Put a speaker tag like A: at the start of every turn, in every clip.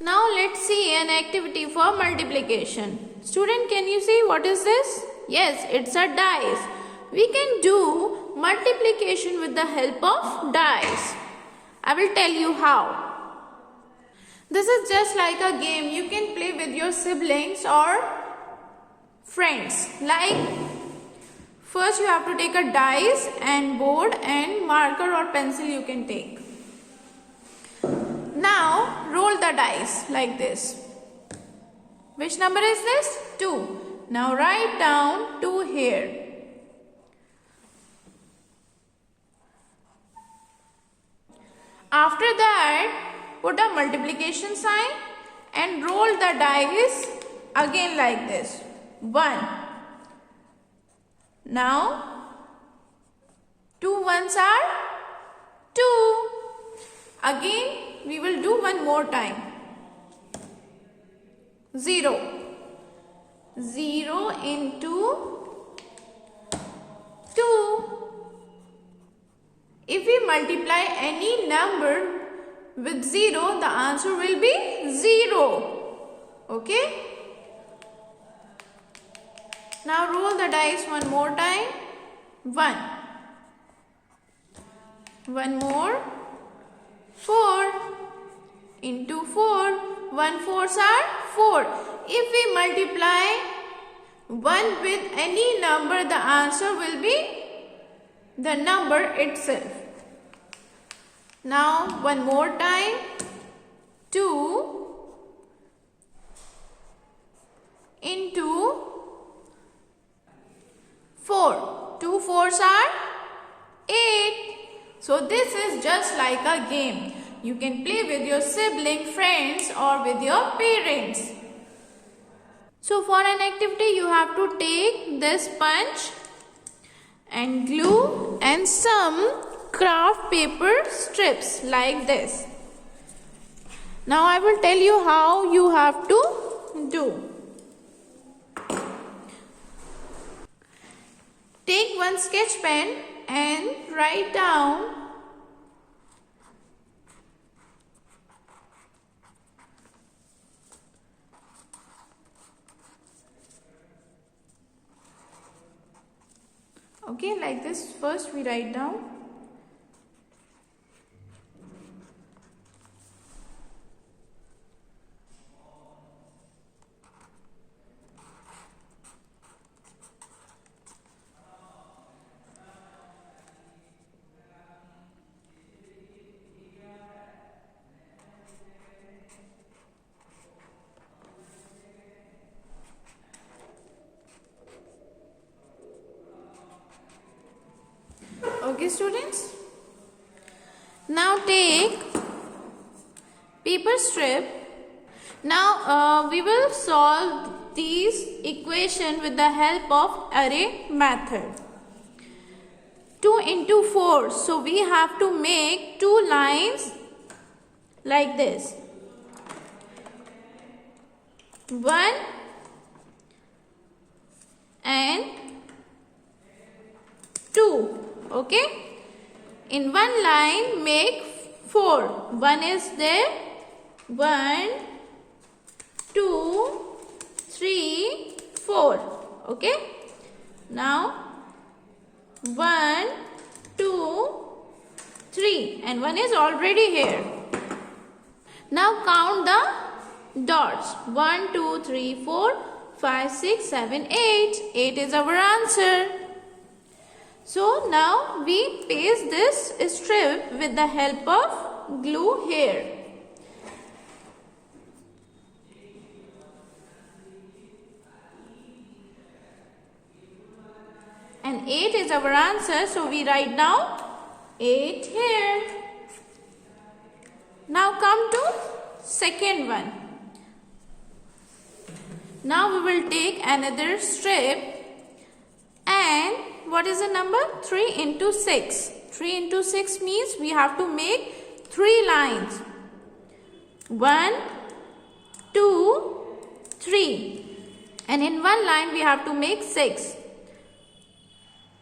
A: Now let's see an activity for multiplication. Student, can you see what is this? Yes, it's a dice. We can do multiplication with the help of dice. I will tell you how. This is just like a game you can play with your siblings or friends. Like, first you have to take a dice and board and marker or pencil you can take. Now roll the dice like this. Which number is this? 2. Now write down 2 here. After that, put a multiplication sign and roll the dice again like this. 1. Now 2 ones are 2. Again we will do one more time. 0. 0 into 2. If we multiply any number with 0, the answer will be 0. Okay? Now roll the dice one more time. 1. One more. 4 into 4. 1 fours are 4. If we multiply 1 with any number, the answer will be the number itself. Now one more time. 2 into 4. 2 fours are 8. So this is just like a game. You can play with your sibling, friends or with your parents. So for an activity you have to take this sponge and glue and some craft paper strips like this. Now I will tell you how you have to do. Take one sketch pen and write down okay, like this. First we write down okay students. Now take paper strip. Now we will solve these equation with the help of array method. 2 into 4. So we have to make 2 lines like this. 1 and 2. Okay, in one line make 4. 1 is there. 1, 2, 3, 4. Okay, now 1, 2, 3 and 1 is already here. Now count the dots. 1, 2, 3, 4, 5, 6, 7, 8. 8 is our answer. So now we paste this strip with the help of glue here. And 8 is our answer, so we write down 8 here. Now come to second one. Now we will take another strip and what is the number? 3 into 6. 3 into 6 means we have to make 3 lines. 1, 2, 3. And in one line we have to make 6.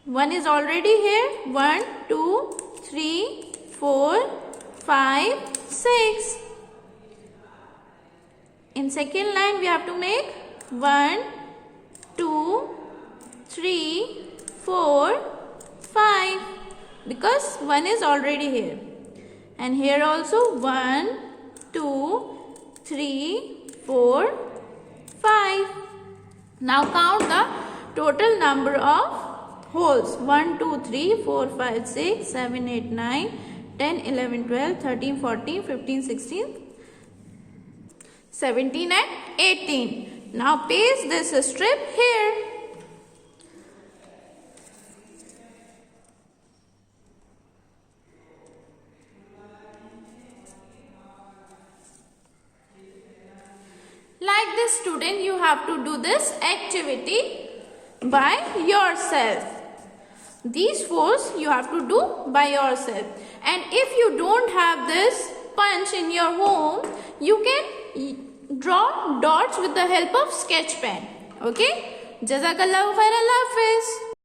A: 1 is already here. 1, 2, 3, 4, 5, 6. In second line we have to make 1, 2, 3, 4, 5 because 1 is already here. And here also 1, 2, 3, 4, 5. Now count the total number of holes. 1, 2, 3, 4, 5, 6, 7, 8, 9, 10, 11, 12, 13, 14, 15, 16, 17 and 18. Now paste this strip here. Like this student, you have to do this activity by yourself. These fours you have to do by yourself. And if you don't have this punch in your home, you can draw dots with the help of sketch pen. Okay? Jazakallahu khair. Allah Hafiz.